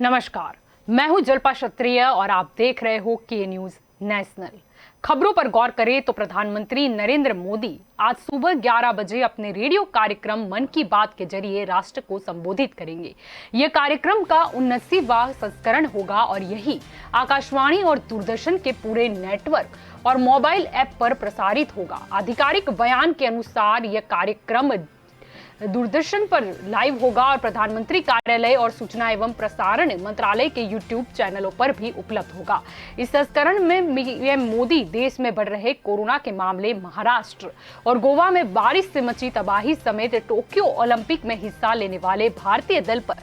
नमस्कार, मैं हूं जल्पा क्षत्रिय और आप देख रहे हो के न्यूज नेशनल। खबरों पर गौर करें तो प्रधानमंत्री नरेंद्र मोदी आज सुबह 11 बजे अपने रेडियो कार्यक्रम मन की बात के जरिए राष्ट्र को संबोधित करेंगे। यह कार्यक्रम का 79वां संस्करण होगा और यही आकाशवाणी और दूरदर्शन के पूरे नेटवर्क और मोबाइल ऐप पर प्रसारित होगा। आधिकारिक बयान के अनुसार यह कार्यक्रम दूरदर्शन पर लाइव होगा और प्रधानमंत्री कार्यालय और सूचना एवं प्रसारण मंत्रालय के यूट्यूब चैनलों पर भी उपलब्ध होगा। इस संस्करण में पीएम मोदी देश में बढ़ रहे कोरोना के मामले, महाराष्ट्र और गोवा में बारिश से मची तबाही समेत टोक्यो ओलंपिक में हिस्सा लेने वाले भारतीय दल पर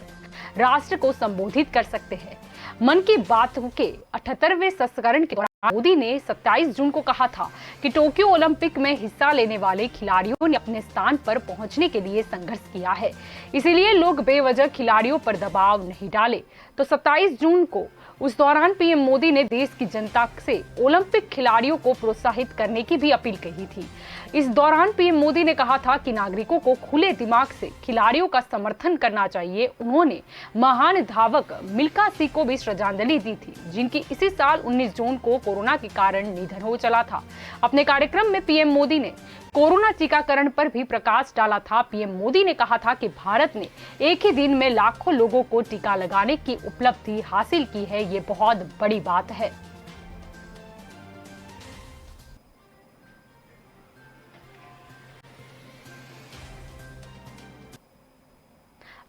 राष्ट्र को संबोधित कर सकते हैं। मन की बात के 78वें संस्करण के दौरान मोदी ने 27 जून को कहा था कि टोक्यो ओलंपिक में हिस्सा लेने वाले खिलाड़ियों ने अपने स्थान पर पहुंचने के लिए संघर्ष किया है, इसीलिए लोग बेवजह खिलाड़ियों पर दबाव नहीं डाले। तो 27 जून को उस दौरान पीएम मोदी ने देश की जनता से ओलंपिक खिलाड़ियों को प्रोत्साहित करने की भी अपील कही थी। इस दौरान पीएम मोदी ने कहा था कि नागरिकों को खुले दिमाग से खिलाड़ियों का समर्थन करना चाहिए। उन्होंने महान धावक मिल्खा सिंह को भी श्रद्धांजलि दी थी, जिनकी इसी साल 19 जून को कोरोना के कारण निधन हो चला था। अपने कार्यक्रम में पीएम मोदी ने कोरोना टीकाकरण पर भी प्रकाश डाला था। पीएम मोदी ने कहा था कि भारत ने एक ही दिन में लाखों लोगों को टीका लगाने की उपलब्धि हासिल की है, ये बहुत बड़ी बात है।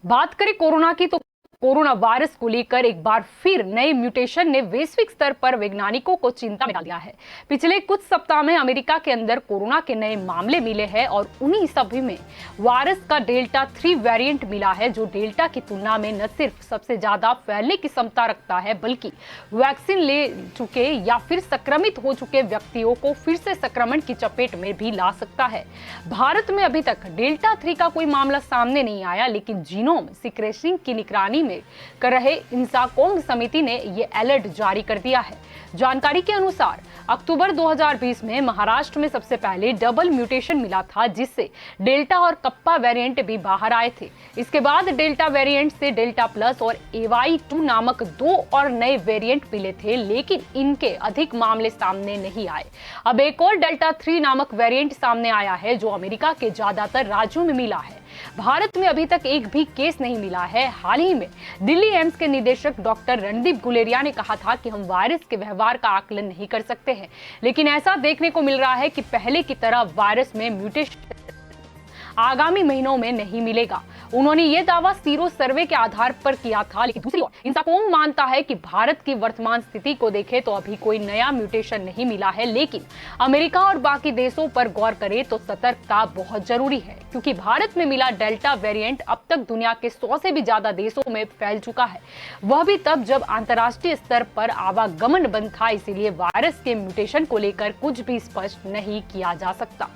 बात करें कोरोना की तो कोरोना वायरस को लेकर एक बार फिर नए म्यूटेशन ने वैश्विक स्तर पर वैज्ञानिकों को चिंता में डाल दिया है। पिछले कुछ सप्ताह में अमेरिका के अंदर कोरोना के नए मामले मिले हैं और उन्हीं सभी में वायरस का डेल्टा 3 वेरिएंट मिला है, जो डेल्टा की तुलना में न सिर्फ सबसे ज्यादा फैलने की क्षमता रखता है, बल्कि वैक्सीन ले चुके या फिर संक्रमित हो चुके व्यक्तियों को फिर से संक्रमण की चपेट में भी ला सकता है। भारत में अभी तक डेल्टा 3 का कोई मामला सामने नहीं आया, लेकिन जीनोम सीक्वेंसिंग की निगरानी कर रहे इंसाकोंग समिति ने ये अलर्ट जारी कर दिया है। जानकारी के अनुसार अक्टूबर 2020 में महाराष्ट्र में सबसे पहले डबल म्यूटेशन मिला था, जिससे डेल्टा और कप्पा वेरिएंट भी बाहर आए थे। इसके बाद डेल्टा वेरिएंट से डेल्टा प्लस और AY2 नामक 2 और नए वेरिएंट मिले थे, लेकिन इनके अधिक मामले सामने नहीं आए। अब एक और डेल्टा 3 नामक वेरिएंट सामने आया है, जो अमेरिका के ज्यादातर राज्यों में मिला है। भारत में अभी तक एक भी केस नहीं मिला है। हाल ही में दिल्ली एम्स के निदेशक डॉक्टर रणदीप गुलेरिया ने कहा था कि हम वायरस के व्यवहार का आकलन नहीं कर सकते हैं, लेकिन ऐसा देखने को मिल रहा है कि पहले की तरह वायरस में म्यूटेशन आगामी महीनों में नहीं मिलेगा। उन्होंने ये दावा सीरो सर्वे के आधार पर किया था, लेकिन दूसरी ओर इंसाकोंग मानता है कि भारत की वर्तमान स्थिति को देखें तो अभी कोई नया म्यूटेशन नहीं मिला है, लेकिन अमेरिका और बाकी देशों पर गौर करें तो सतर्कता बहुत जरूरी है, क्योंकि भारत में मिला डेल्टा वेरिएंट अब तक दुनिया के 100 से भी ज्यादा देशों में फैल चुका है, वह भी तब जब अंतर्राष्ट्रीय स्तर पर आवागमन बंद था। इसीलिए वायरस के म्यूटेशन को लेकर कुछ भी स्पष्ट नहीं किया जा सकता।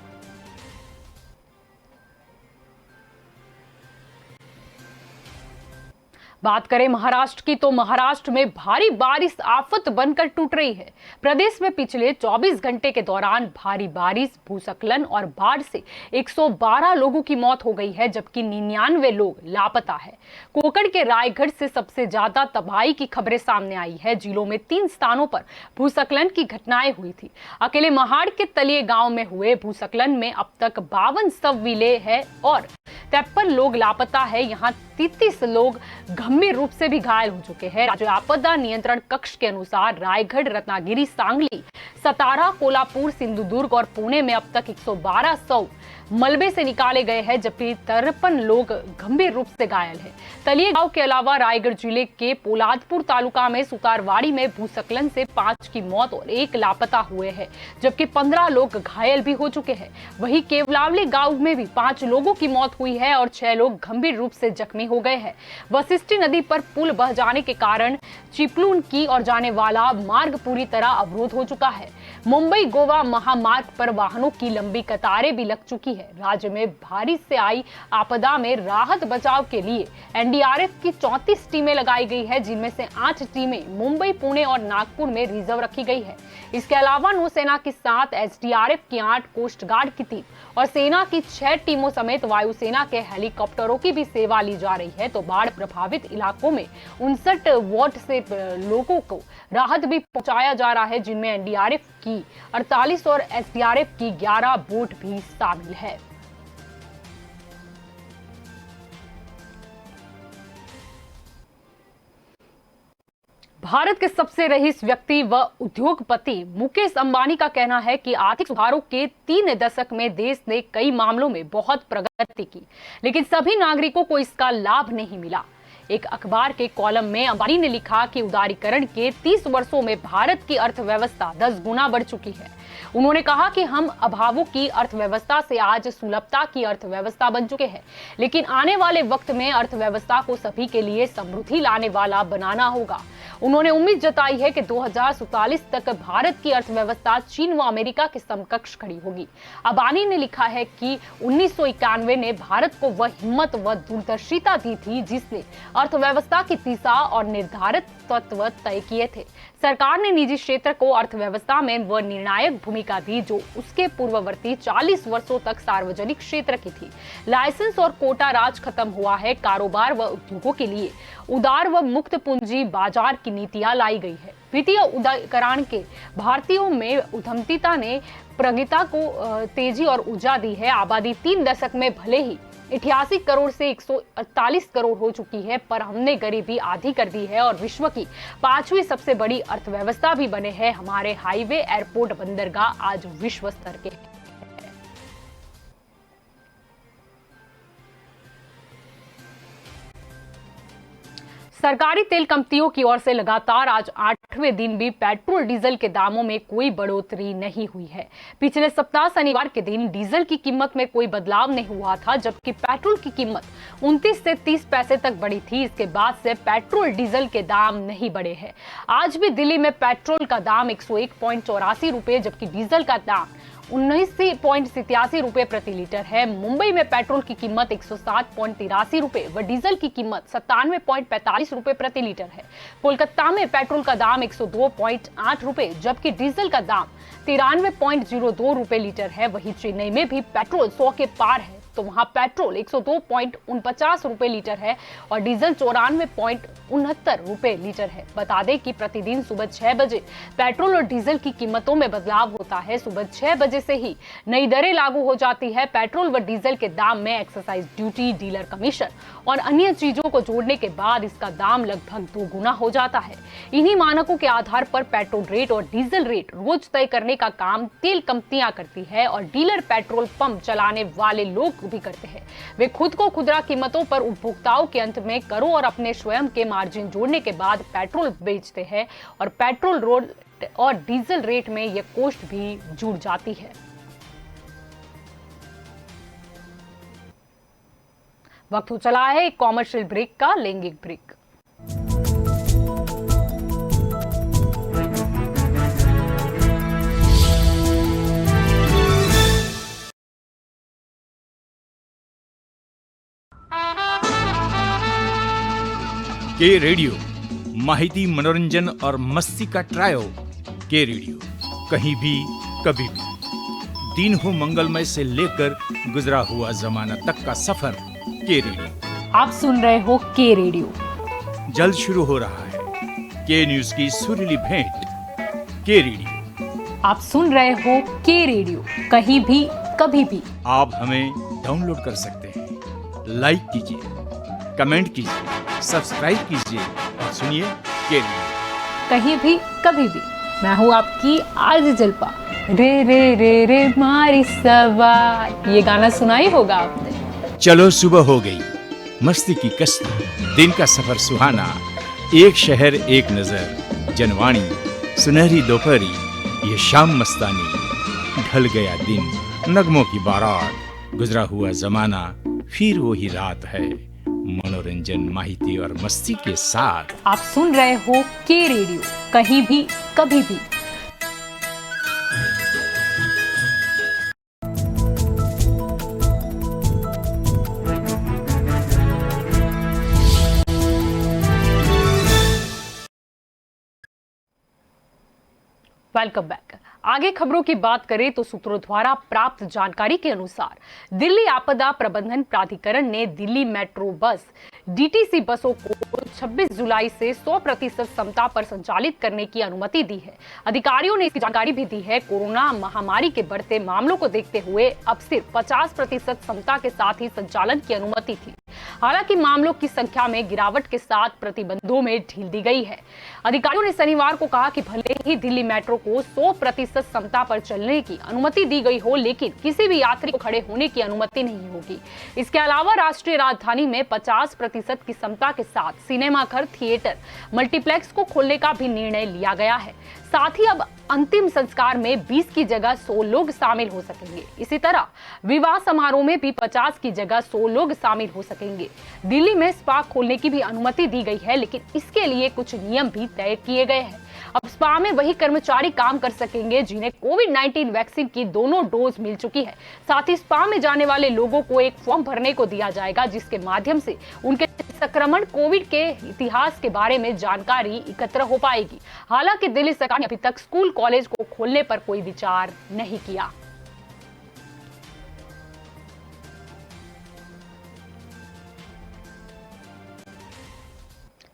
बात करें महाराष्ट्र की तो महाराष्ट्र में भारी बारिश आफत बनकर टूट रही है। प्रदेश में पिछले 24 घंटे के दौरान भारी बारिश, भूस्खलन और बाढ़ से 112 लोगों की मौत हो गई है, जबकि 99 लोग लापता है। कोकण के रायगढ़ से सबसे ज्यादा तबाही की खबरें सामने आई है। जिलों में 3 स्थानों पर भूस्खलन की घटनाएं हुई थी। अकेले महाड़ के तलिए गांव में हुए भूस्खलन में अब तक 52 शव मिले हैं और 53 लोग लापता है। यहाँ 33 लोग गंभीर रूप से भी घायल हो चुके हैं। राज्य आपदा नियंत्रण कक्ष के अनुसार रायगढ़, रत्नागिरी, सांगली, सतारा, कोल्हापुर, सिंधुदुर्ग और पुणे में अब तक 112 शव मलबे से निकाले गए हैं, जबकि 53 लोग गंभीर रूप से घायल हैं। तलिए गांव के अलावा रायगढ़ जिले के पोलादपुर तालुका में सुतारवाड़ी में भूस्खलन से 5 की मौत और 1 लापता हुए हैं, जबकि 15 लोग घायल भी हो चुके हैं। वहीं केवलावली गांव में भी 5 लोगों की मौत हुई है और 6 लोग गंभीर रूप से जख्मी हो गए हैं। वशिष्ठी नदी पर पुल बह जाने के कारण चिपलून की ओर जाने वाला मार्ग पूरी तरह अवरुद्ध हो चुका है। मुंबई गोवा महामार्ग पर वाहनों की लंबी कतारें भी लग चुकी है। राज्य में भारी से आई आपदा में राहत बचाव के लिए एनडीआरएफ की 34 टीमें लगाई गई है, जिनमें से 8 टीमें मुंबई, पुणे और नागपुर में रिजर्व रखी गई है। इसके अलावा नौसेना की 7, एसडीआरएफ की 8, कोस्ट गार्ड की 3 और सेना की 6 टीमों समेत वायुसेना के हेलीकॉप्टरों की भी सेवा ली जा रही है। तो बाढ़ प्रभावित इलाकों में 59 वाट से लोगों को राहत भी पहुंचाया जा रहा है, जिनमें एनडीआरएफ की 48 और एसडीआरएफ की 11 बोट भी शामिल है। भारत के सबसे रईस व्यक्ति व उद्योगपति मुकेश अंबानी का कहना है कि आर्थिक सुधारों के 3 दशक में देश ने कई मामलों में बहुत प्रगति की, लेकिन सभी नागरिकों को इसका लाभ नहीं मिला। एक अखबार के कॉलम में अंबानी ने लिखा कि उदारीकरण के 30 वर्षों में भारत की अर्थव्यवस्था 10 गुना बढ़ चुकी है। उन्होंने कहा कि हम अभावों की अर्थव्यवस्था से आज सुलभता की अर्थव्यवस्था बन चुके हैं, लेकिन आने वाले वक्त में अर्थव्यवस्था को सभी के लिए समृद्धि लाने वाला बनाना होगा। उन्होंने उम्मीद जताई है कि 2047 तक भारत की अर्थव्यवस्था चीन व अमेरिका के समकक्ष खड़ी होगी। अंबानी ने लिखा है कि 1991 ने भारत को वह हिम्मत व दूरदर्शिता दी थी जिसने अर्थव्यवस्था की दिशा और निर्धारित तत्व तय किए थे। सरकार ने निजी क्षेत्र को अर्थव्यवस्था में वह निर्णायक भूमिका दी जो उसके पूर्ववर्ती 40 वर्षों तक सार्वजनिक क्षेत्र की थी। लाइसेंस और कोटा राज खत्म हुआ है। कारोबार व उद्योगों के लिए उदार व मुक्त पूंजी बाजार की नीतियां लाई गई है। वित्तीय उदारीकरण के भारतीयों में उद्यमिता ने प्रगति को तेजी और ऊर्जा दी है। आबादी 3 दशक में भले ही 88 करोड़ से 148 करोड़ हो चुकी है, पर हमने गरीबी आधी कर दी है और विश्व की 5वीं सबसे बड़ी अर्थव्यवस्था भी बने हैं। हमारे हाईवे, एयरपोर्ट, बंदरगाह आज विश्व स्तर के हैं। सरकारी तेल कंपनियों की ओर से लगातार आज 8वें दिन भी पेट्रोल डीजल के दामों में कोई बढ़ोतरी नहीं हुई है। पिछले सप्ताह शनिवार के दिन डीजल की कीमत में कोई बदलाव नहीं हुआ था, जबकि पेट्रोल की कीमत 29 से 30 पैसे तक बढ़ी थी। इसके बाद से पेट्रोल डीजल के दाम नहीं बढ़े हैं। आज भी दिल्ली में पेट्रोल का दाम 101.84 रुपए, जबकि डीजल का दाम 79.87 रुपए प्रति लीटर है। मुंबई में पेट्रोल की कीमत 107.83 रुपए व डीजल की कीमत 97.45 रुपए प्रति लीटर है। कोलकाता में पेट्रोल का दाम 102.8 रुपए जबकि डीजल का दाम 93.02 रुपए लीटर है। वहीं चेन्नई में भी पेट्रोल 100 के पार है, तो वहां पेट्रोल 102.49 रुपए लीटर है और डीजल 94.69 रुपए लीटर है। बता दें कि प्रतिदिन सुबह 6 बजे पेट्रोल और डीजल की कीमतों में बदलाव होता है। सुबह 6 बजे से ही नई दरें लागू हो जाती है। पेट्रोल व डीजल के दाम में एक्साइज ड्यूटी, डीलर कमीशन और अन्य चीजों को जोड़ने के बाद इसका दाम लगभग 2 गुना हो जाता है। इन्हीं मानकों के आधार पर पेट्रोल रेट और डीजल रेट रोज तय करने का काम तेल कंपनियां करती है और डीलर पेट्रोल पंप चलाने वाले लोग भी करते हैं। वे खुद को खुदरा कीमतों पर उपभोक्ताओं के अंत में करों और अपने स्वयं के मार्जिन जोड़ने के बाद पेट्रोल बेचते हैं और पेट्रोल रेट और डीजल रेट में यह कॉस्ट भी जुड़ जाती है। वक्त हो चला है एक कॉमर्शियल ब्रेक का, लेंगे एक ब्रेक। के रेडियो माहिती, मनोरंजन और मस्ती का ट्रायो। के रेडियो कहीं भी कभी भी, दिन हो मंगलमय से लेकर गुजरा हुआ जमाना तक का सफर। के रेडियो आप सुन रहे हो के रेडियो। जल्द शुरू हो रहा है के न्यूज की सुरीली भेंट। के रेडियो आप सुन रहे हो के रेडियो, कहीं भी कभी भी। आप हमें डाउनलोड कर सकते हैं। लाइक कीजिए, कमेंट कीजिए, सब्सक्राइब कीजिए और सुनिए के रेडियो, कहीं भी कभी भी। मैं हूँ आपकी आरजे जल्पा। रे रे रे रे मारी सवार, ये गाना सुना ही होगा आपने। चलो सुबह हो गई, मस्ती की कश्ती, दिन का सफर सुहाना, एक शहर एक नजर, जनवाणी, सुनहरी दोपहरी, ये शाम मस्तानी, ढल गया दिन, नगमों की बारात, गुजरा हुआ जमाना, फिर वही रात है, मनोरंजन, माहिती और मस्ती के साथ। आप सुन रहे हो के रेडियो, कहीं भी कभी भी। Welcome back. आगे खबरों की बात करें तो सूत्रों द्वारा प्राप्त जानकारी के अनुसार दिल्ली आपदा प्रबंधन प्राधिकरण ने दिल्ली मेट्रो बस डीटीसी बसों को 26 जुलाई से 100% क्षमता पर संचालित करने की अनुमति दी है। अधिकारियों ने इसकी जानकारी भी दी है। कोरोना महामारी के बढ़ते मामलों को देखते हुए अब सिर्फ 50% क्षमता के साथ ही संचालन की अनुमति थी। हालांकि मामलों की संख्या में गिरावट के साथ प्रतिबंधों में ढील दी गई है। अधिकारियों ने शनिवार को कहा कि भले ही दिल्ली मेट्रो को 100% क्षमता पर चलने की अनुमति दी गई हो, लेकिन किसी भी यात्री को खड़े होने की अनुमति नहीं होगी। इसके अलावा राष्ट्रीय राजधानी में 50% की क्षमता के साथ सिनेमाघर, थिएटर, मल्टीप्लेक्स को खोलने का भी निर्णय लिया गया है। साथ ही अब अंतिम संस्कार में 20 की जगह 100 लोग शामिल हो सकेंगे। इसी तरह विवाह समारोह में भी 50 की जगह 100 लोग शामिल हो सकेंगे। दिल्ली में स्पा खोलने की भी अनुमति दी गई है, लेकिन इसके लिए कुछ नियम भी तय किए गए हैं। अब स्पा में वही कर्मचारी काम कर सकेंगे जिन्हें कोविड-19 वैक्सीन की दोनों डोज मिल चुकी है। साथ ही स्पा में जाने वाले लोगों को एक फॉर्म भरने को दिया जाएगा, जिसके माध्यम से उनके संक्रमण कोविड के इतिहास के बारे में जानकारी एकत्र हो पाएगी। हालांकि दिल्ली सरकार ने अभी तक स्कूल कॉलेज को खोलने पर कोई विचार नहीं किया।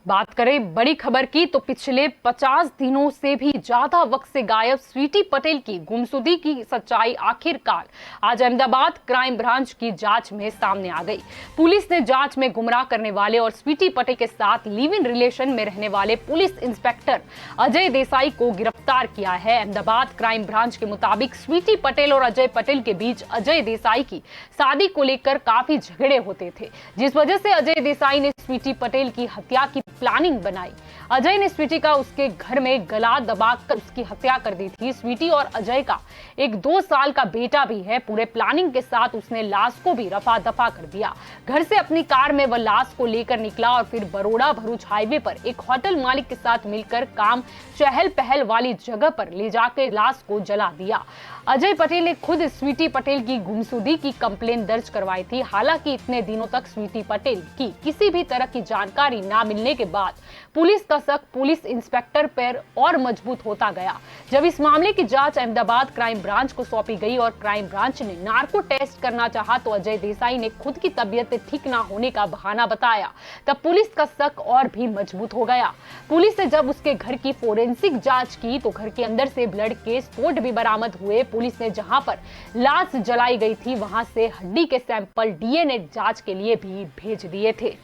बात करें बड़ी खबर की तो पिछले 50 दिनों से भी ज्यादा वक्त से गायब स्वीटी पटेल की गुमशुदगी की सच्चाई आखिरकार आज अहमदाबाद क्राइम ब्रांच की जांच में सामने आ गई। पुलिस ने जांच में गुमराह करने वाले और स्वीटी पटेल के साथ लिव इन रिलेशन में रहने वाले पुलिस इंस्पेक्टर अजय देसाई को गिरफ्तार किया है। अहमदाबाद क्राइम ब्रांच के मुताबिक स्वीटी पटेल और अजय पटेल के बीच अजय देसाई की शादी को लेकर काफी झगड़े होते थे, जिस वजह से अजय देसाई ने स्वीटी पटेल की हत्या की प्लानिंग बनाई। अजय ने स्वीटी का उसके घर में गला दबाकर उसकी हत्या कर दी थी। स्वीटी और अजय का एक 2 साल का बेटा भी है। पूरे प्लानिंग के साथ उसने लाश को भी रफा दफा कर दिया। घर से अपनी कार में वह लाश को लेकर निकला और फिर बरोड़ा भरूच हाईवे पर एक होटल मालिक के साथ मिलकर काम चहल पहल वाली जगह पर ले जाकर लाश को जला दिया। अजय पटेल ने खुद स्वीटी पटेल की गुमशुदगी की कंप्लेन दर्ज करवाई थी। हालांकि इतने दिनों तक स्वीटी पटेल की किसी भी तरह की जानकारी न मिलने के बाद पुलिस का शक पुलिस इंस्पेक्टर पर और मजबूत होता गया। जब इस मामले की जांच अहमदाबाद क्राइम ब्रांच को सौंपी गई और क्राइम ब्रांच ने नार्को टेस्ट करना चाहा तो अजय देसाई ने खुद की तबीयत ठीक न होने का बहाना बताया। तब पुलिस का शक और भी मजबूत हो गया। पुलिस ने जब उसके घर की फोरेंसिक जांच की तो घर के अंदर से ब्लड के स्पॉट भी बरामद हुए। पुलिस ने जहां पर लाश जलाई गई थी वहां से हड्डी के सैंपल डीएनए जांच के लिए भी भेज दिए थे।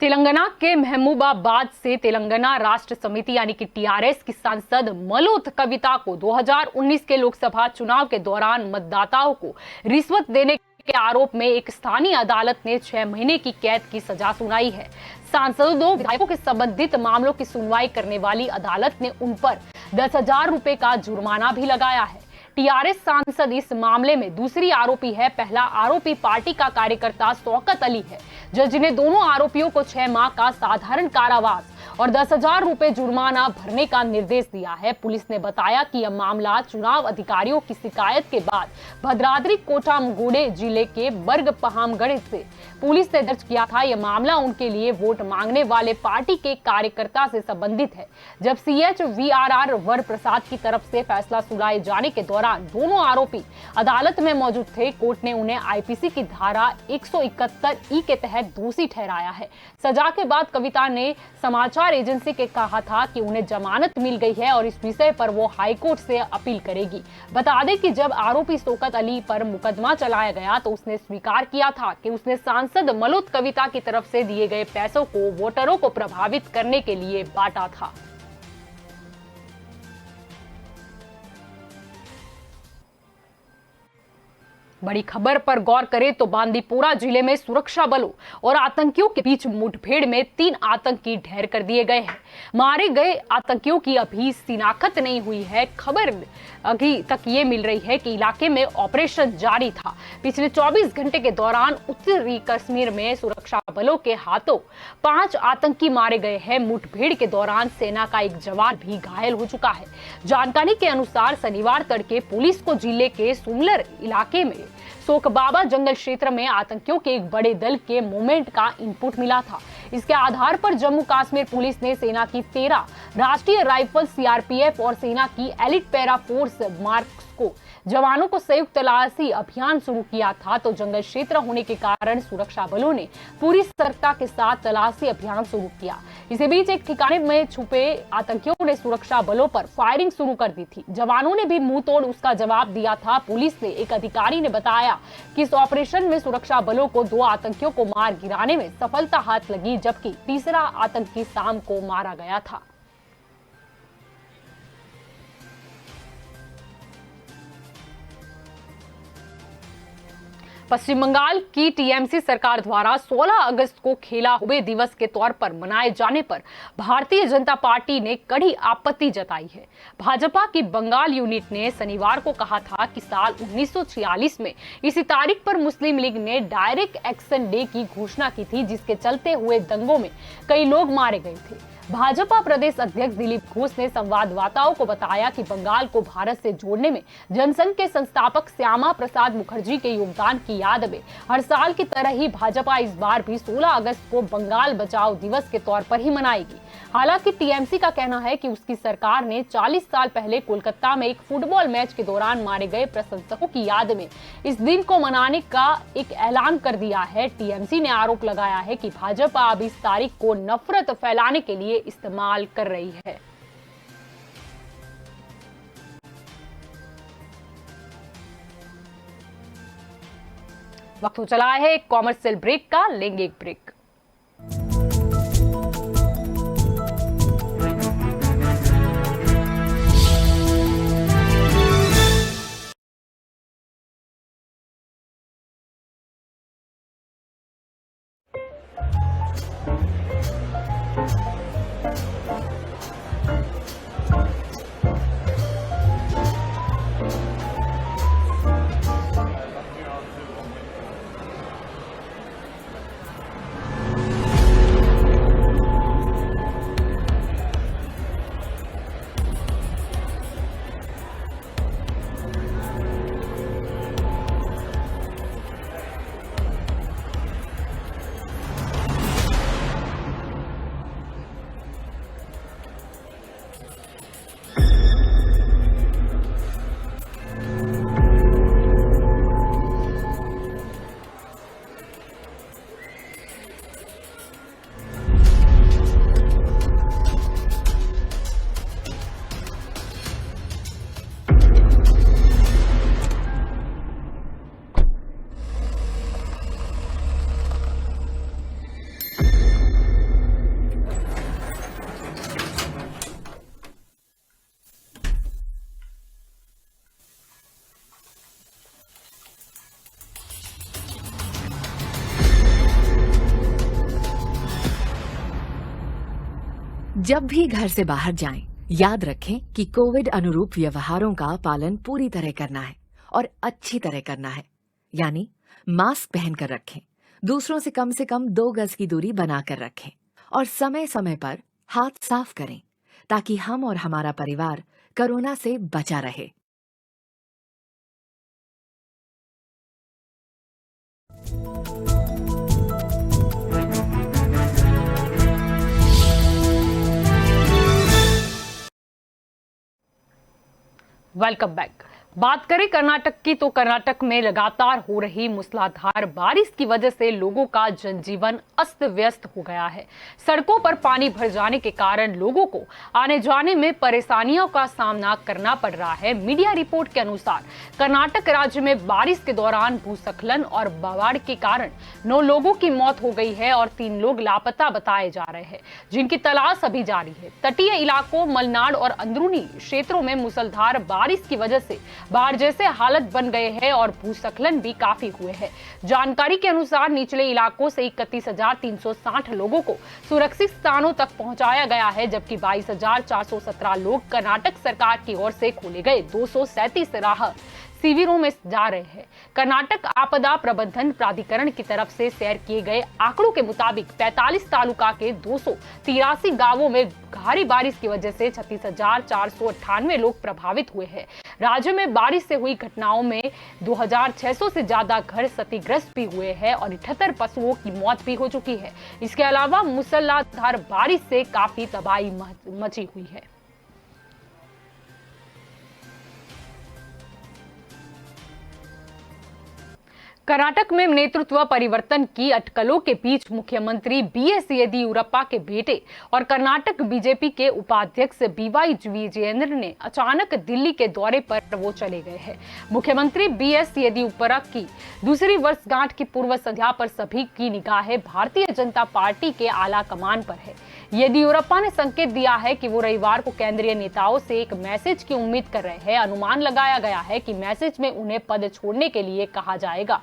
तेलंगाना के महबूबाबाद से तेलंगाना राष्ट्र समिति यानी कि टीआरएस की सांसद मलोथ कविता को 2019 के लोकसभा चुनाव के दौरान मतदाताओं को रिश्वत देने के आरोप में एक स्थानीय अदालत ने 6 महीने की कैद की सजा सुनाई है। सांसदों विधायकों के संबंधित मामलों की सुनवाई करने वाली अदालत ने उन पर 10,000 रुपए का जुर्माना भी लगाया है। टीआरएस सांसद इस मामले में दूसरी आरोपी है। पहला आरोपी पार्टी का कार्यकर्ता शौकत अली है। जज ने दोनों आरोपियों को 6 माह का साधारण कारावास और 10,000 रुपए जुर्माना भरने का निर्देश दिया है। पुलिस ने बताया कि यह मामला चुनाव अधिकारियों की शिकायत के बाद भद्राद्री कोटामगुड़े जिले के बर्ग पहामगढ़ से पुलिस ने दर्ज किया था। यह मामला उनके लिए वोट मांगने वाले पार्टी के कार्यकर्ता से संबंधित है। जब सीएच वीआरआर वर प्रसाद की तरफ से फैसला सुनाए जाने के दौरान दोनों आरोपी अदालत में मौजूद थे। कोर्ट ने उन्हें आईपीसी की धारा 171 के तहत दोषी ठहराया है। सजा के बाद कविता ने समाचार एजेंसी के कहा था कि उन्हें जमानत मिल गई है और इस विषय पर वो हाईकोर्ट से अपील करेगी। बता दें कि जब आरोपी शौकत अली पर मुकदमा चलाया गया तो उसने स्वीकार किया था कि उसने सांसद मलोथ कविता की तरफ से दिए गए पैसों को वोटरों को प्रभावित करने के लिए बांटा था। बड़ी खबर पर गौर करें तो बांदीपोरा जिले में सुरक्षा बलों और आतंकियों के बीच मुठभेड़ में 3 आतंकी ढेर कर दिए गए हैं। मारे गए आतंकियों की अभी शिनाख्त नहीं हुई है। खबर अभी तक ये मिल रही है कि इलाके में ऑपरेशन जारी था। पिछले 24 घंटे के दौरान उत्तरी कश्मीर में सुरक्षा बलों के हाथों 5 आतंकी मारे गए हैं। मुठभेड़ के दौरान सेना का एक जवान भी घायल हो चुका है। जानकारी के अनुसार शनिवार तड़के पुलिस को जिले के सुमलर इलाके में सोकबाबा जंगल क्षेत्र में आतंकियों के एक बड़े दल के मूवमेंट का इनपुट मिला था। इसके आधार पर जम्मू कश्मीर पुलिस ने सेना की 13 राष्ट्रीय राइफल, सीआरपीएफ और सेना की एलिट पैरा फोर्स मार्क्स को जवानों को संयुक्त तलाशी अभियान शुरू किया था। तो जंगल क्षेत्र होने के कारण सुरक्षा बलों ने पूरी सतर्कता के साथ तलाशी अभियान शुरू किया। इसी बीच एक ठिकाने में छुपे आतंकियों ने सुरक्षा बलों पर फायरिंग शुरू कर दी थी। जवानों ने भी मुंह तोड़ उसका जवाब दिया था। पुलिस ने एक अधिकारी ने बताया कि इस ऑपरेशन में सुरक्षा बलों को 2 आतंकियों को मार गिराने में सफलता हाथ लगी, जबकि तीसरा आतंकी शाम को मारा गया था। पश्चिम बंगाल की टीएमसी सरकार द्वारा 16 अगस्त को खेला हुए दिवस के तौर पर मनाए जाने पर भारतीय जनता पार्टी ने कड़ी आपत्ति जताई है। भाजपा की बंगाल यूनिट ने शनिवार को कहा था कि साल 1946 में इसी तारीख पर मुस्लिम लीग ने डायरेक्ट एक्शन डे की घोषणा की थी, जिसके चलते हुए दंगों में कई लोग मारे गए थे। भाजपा प्रदेश अध्यक्ष दिलीप घोष ने संवाददाताओं को बताया कि बंगाल को भारत से जोड़ने में जनसंघ के संस्थापक श्यामा प्रसाद मुखर्जी के योगदान की याद में हर साल की तरह ही भाजपा इस बार भी 16 अगस्त को बंगाल बचाओ दिवस के तौर पर ही मनाएगी। हालांकि टीएमसी का कहना है कि उसकी सरकार ने 40 साल पहले कोलकाता में एक फुटबॉल मैच के दौरान मारे गए प्रशंसकों की याद में इस दिन को मनाने का एक ऐलान कर दिया है। टीएमसी ने आरोप लगाया है कि भाजपा अब इस तारीख को नफरत फैलाने के लिए इस्तेमाल कर रही है। वक्त हो चला है एक कॉमर्शियल ब्रेक का, लेंगे एक ब्रेक। जब भी घर से बाहर जाएं, याद रखें कि कोविड अनुरूप व्यवहारों का पालन पूरी तरह करना है और अच्छी तरह करना है। यानी मास्क पहनकर रखें, दूसरों से कम 2 गज की दूरी बनाकर रखें और समय समय पर हाथ साफ करें ताकि हम और हमारा परिवार कोरोना से बचा रहे। Welcome back. बात करें कर्नाटक की, तो कर्नाटक में लगातार हो रही मूसलाधार बारिश की वजह से लोगों का जनजीवन अस्त व्यस्त हो गया है। सड़कों पर पानी भर जाने के कारण लोगों को आने जाने में परेशानियों का सामना करना पड़ रहा है। मीडिया रिपोर्ट के अनुसार कर्नाटक राज्य में बारिश के दौरान भूस्खलन और बाढ़ के कारण 9 लोगों की मौत हो गई है और 3 लोग लापता बताए जा रहे हैं, जिनकी तलाश अभी जारी है। तटीय इलाकों, मलनाड और अंदरूनी क्षेत्रों में मूसलाधार बारिश की वजह से बाढ़ जैसे हालत बन गए हैं और भूस्खलन भी काफी हुए हैं। जानकारी के अनुसार निचले इलाकों से 31,360 लोगों को सुरक्षित स्थानों तक पहुंचाया गया है, जबकि 22,417 लोग कर्नाटक सरकार की ओर से खोले गए 237 राह शिविरों में जा रहे हैं। कर्नाटक आपदा प्रबंधन प्राधिकरण की तरफ से शेयर किए गए आंकड़ों के मुताबिक 45 तालुका के 283 गांवों में भारी बारिश की वजह से 36,498 लोग प्रभावित हुए हैं। राज्य में बारिश से हुई घटनाओं में 2,600 से ज्यादा घर क्षतिग्रस्त भी हुए हैं और 78 पशुओं की मौत भी हो चुकी है। इसके अलावा मूसलाधार बारिश से काफी तबाही मची हुई है। कर्नाटक में नेतृत्व परिवर्तन की अटकलों के बीच मुख्यमंत्री बीएस येदियुरप्पा के बेटे और कर्नाटक बीजेपी के उपाध्यक्ष बीवाई विजेंद्र ने अचानक दिल्ली के दौरे पर वो चले गए हैं। मुख्यमंत्री बीएस येदियुरप्पा की दूसरी वर्षगांठ की पूर्व संध्या पर सभी की निगाहें भारतीय जनता पार्टी के आला कमान पर है। येदियुरप्पा ने संकेत दिया है कि वो रविवार को केंद्रीय नेताओं से एक मैसेज की उम्मीद कर रहे हैं। अनुमान लगाया गया है कि मैसेज में उन्हें पद छोड़ने के लिए कहा जाएगा।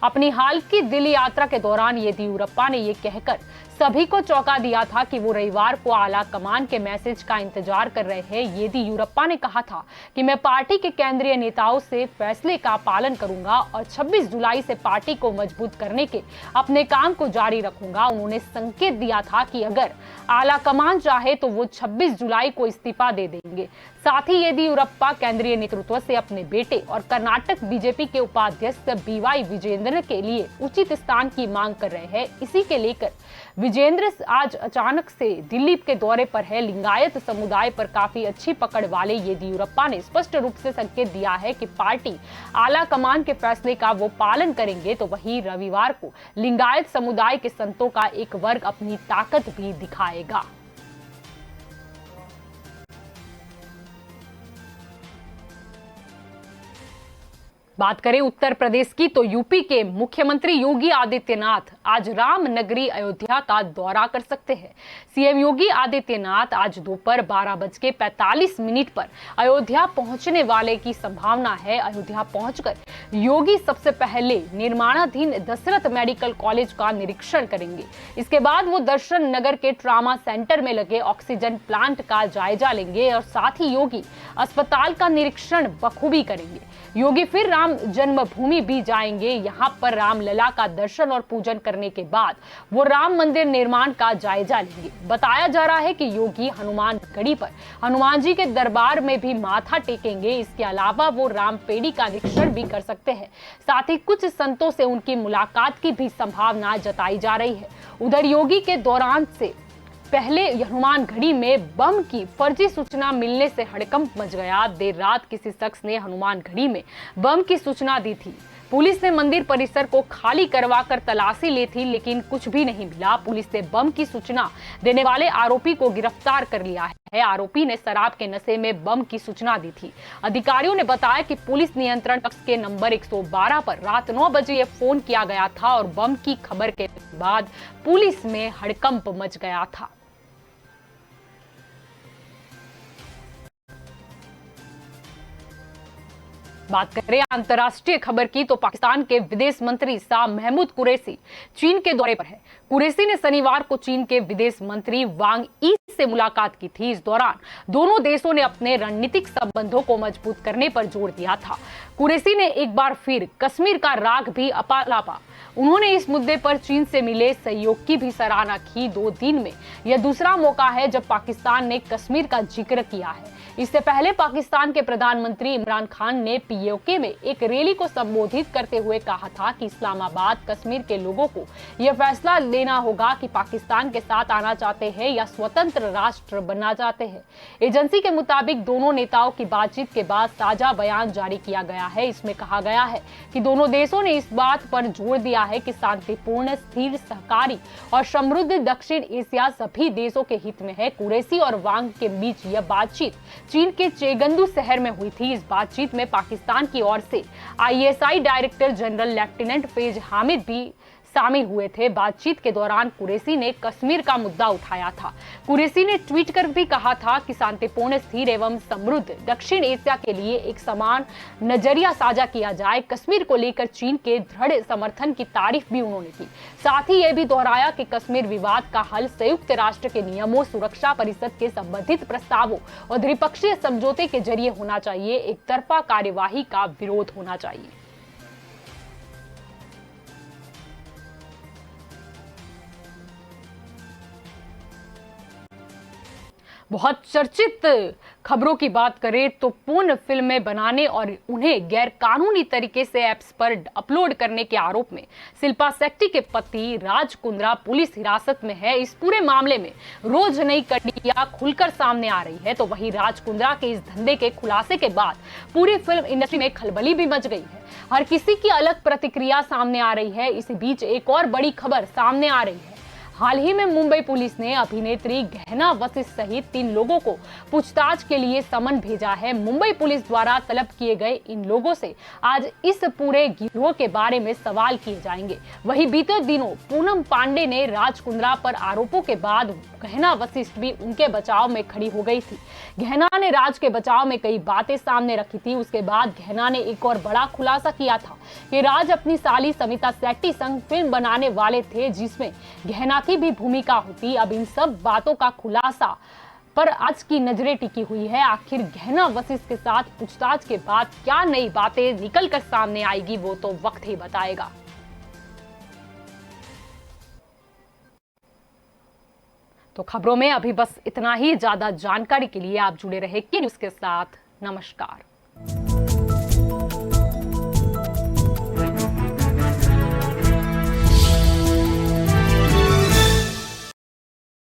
अपनी हाल की दिल्ली यात्रा के दौरान येदियुरप्पा ने ये कहकर सभी को चौंका दिया था कि वो रविवार को आला कमान के मैसेज का इंतजार कर रहे हैं। येदियुरप्पा ने कहा था कि मैं पार्टी के केंद्रीय नेताओं से फैसले का पालन करूंगा और 26 जुलाई से पार्टी को मजबूत करने के अपने काम को जारी रखूंगा। उन्होंने संकेत दिया था कि अगर आला कमान चाहे तो वो 26 जुलाई को इस्तीफा दे देंगे। साथ ही येदियुरप्पा केंद्रीय नेतृत्व से अपने बेटे और कर्नाटक बीजेपी के उपाध्यक्ष बीवाई विजेंद्र के लिए उचित स्थान की मांग कर रहे हैं। इसी के लेकर विजेंद्र आज अचानक से दिल्ली के दौरे पर है। लिंगायत समुदाय पर काफी अच्छी पकड़ वाले येदियुरप्पा ने स्पष्ट रूप से संकेत दिया है कि पार्टी आला कमान के फैसले का वो पालन करेंगे। तो वहीं रविवार को लिंगायत समुदाय के संतों का एक वर्ग अपनी ताकत भी दिखाएगा। बात करें उत्तर प्रदेश की तो यूपी के मुख्यमंत्री योगी आदित्यनाथ आज राम नगरी अयोध्या का दौरा कर सकते हैं। सीएम योगी आदित्यनाथ आज दोपहर 12:45 पर अयोध्या पहुंचने वाले की संभावना है। अयोध्या पहुंचकर योगी सबसे पहले निर्माणाधीन दशरथ मेडिकल कॉलेज का निरीक्षण करेंगे। इसके बाद वो दर्शन नगर के ट्रामा सेंटर में लगे ऑक्सीजन प्लांट का जायजा लेंगे और साथ ही योगी अस्पताल का निरीक्षण बखूबी करेंगे। योगी फिर राम जन्मभूमि भी जाएंगे। यहाँ पर रामलला का दर्शन और पूजन करने के बाद वो राम मंदिर निर्माण का जायजा लेंगे। बताया जा रहा है कि योगी हनुमानगढ़ी पर हनुमान जी के दरबार में भी माथा टेकेंगे। इसके अलावा वो रामपेड़ी का निरीक्षण भी कर सकते हैं। साथ ही कुछ संतों से उनकी मुलाकात की भी संभावना जताई जा रही है। उधर योगी के दौरान से पहले हनुमानगढ़ी में बम की फर्जी सूचना मिलने से हड़कंप मच गया। देर रात किसी शख्स ने हनुमानगढ़ी में बम की सूचना दी थी। पुलिस ने मंदिर परिसर को खाली करवाकर तलाशी ली थी, लेकिन कुछ भी नहीं मिला। पुलिस ने बम की सूचना देने वाले आरोपी को गिरफ्तार कर लिया है। आरोपी ने शराब के नशे में बम की सूचना दी थी। अधिकारियों ने बताया कि पुलिस नियंत्रण कक्ष के नंबर 112 पर रात 9 बजे ये फोन किया गया था और बम की खबर के बाद पुलिस में हड़कंप मच गया था। बात करें अंतर्राष्ट्रीय खबर की तो पाकिस्तान के विदेश मंत्री शाह महमूद कुरैशी चीन के दौरे पर है। कुरैशी ने शनिवार को चीन के विदेश मंत्री वांग यी से मुलाकात की थी। इस दौरान दोनों देशों ने अपने रणनीतिक संबंधों को मजबूत करने पर जोर दिया था। कुरैशी ने एक बार फिर कश्मीर का राग भी अलापा। उन्होंने इस मुद्दे पर चीन से मिले सहयोग की भी सराहना की। 2 दिन में यह दूसरा मौका है जब पाकिस्तान ने कश्मीर का जिक्र किया है। इससे पहले पाकिस्तान के प्रधानमंत्री इमरान खान ने पीओके में एक रैली को संबोधित करते हुए कहा था कि इस्लामाबाद कश्मीर के लोगों को यह फैसला लेना होगा कि पाकिस्तान के साथ आना चाहते हैं या स्वतंत्र राष्ट्र बनना चाहते हैं। एजेंसी के मुताबिक दोनों नेताओं की बातचीत के बाद साझा बयान जारी किया गया है। इसमें कहा गया है कि दोनों देशों ने इस बात पर जोर दिया है कि शांतिपूर्ण, स्थिर, सहकारी और समृद्ध दक्षिण एशिया सभी देशों के हित में है। कुरैशी और वांग के बीच यह बातचीत चीन के चेगंदू शहर में हुई थी। इस बातचीत में पाकिस्तान की ओर से ISI director general lieutenant Faiz Hamid भी शामिल हुए थे। बातचीत के दौरान कुरैशी ने कश्मीर का मुद्दा उठाया था। कुरैशी ने ट्वीट कर भी कहा था कि शांतिपूर्ण, स्थिर एवं समृद्ध दक्षिण एशिया के लिए एक समान नजरिया साझा किया जाए। कश्मीर को लेकर चीन के दृढ़ समर्थन की तारीफ भी उन्होंने की। साथ ही यह भी दोहराया कि कश्मीर विवाद का हल संयुक्त राष्ट्र के नियमों, सुरक्षा परिषद के संबंधित प्रस्तावों और द्विपक्षीय समझौते के जरिए होना चाहिए। एक तरफा कार्यवाही का विरोध होना चाहिए। बहुत चर्चित खबरों की बात करें तो पूर्ण फिल्में बनाने और उन्हें गैर कानूनी तरीके से ऐप्स पर अपलोड करने के आरोप में शिल्पा शेट्टी के पति राज कुंद्रा पुलिस हिरासत में है। इस पूरे मामले में रोज नई कड़ियां खुलकर सामने आ रही है। तो वहीं राज कुंद्रा के इस धंधे के खुलासे के बाद पूरी फिल्म इंडस्ट्री में खलबली भी मच गई है। हर किसी की अलग प्रतिक्रिया सामने आ रही है। इसी बीच एक और बड़ी खबर सामने आ रही है। हाल ही में मुंबई पुलिस ने अभिनेत्री गहना वशिष्ठ सहित 3 लोगों को पूछताछ के लिए समन भेजा है। मुंबई पुलिस द्वारा तलब किए गए इन लोगों से आज इस पूरे गिरोह के बारे में सवाल किए जाएंगे। वहीं बीते दिनों पूनम पांडे ने राज कुंद्रा पर आरोपों के बाद गहना वशिष्ठ भी उनके बचाव में खड़ी हो गई थी। गहना ने राज के बचाव में कई बातें सामने रखी थी। उसके बाद गहना ने एक और बड़ा खुलासा किया था कि राज अपनी साली समिता शेट्टी संग फिल्म बनाने वाले थे जिसमें गहना की भी भूमिका होती। अब इन सब बातों का खुलासा पर आज की नजरें टिकी हुई है। आखिर गहना वशिष्ठ के साथ पूछताछ के बाद क्या नई बातें निकलकर सामने आएगी वो तो वक्त ही बताएगा। तो खबरों में अभी बस इतना ही। ज्यादा जानकारी के लिए आप जुड़े रहे के न्यूज़ के साथ। नमस्कार।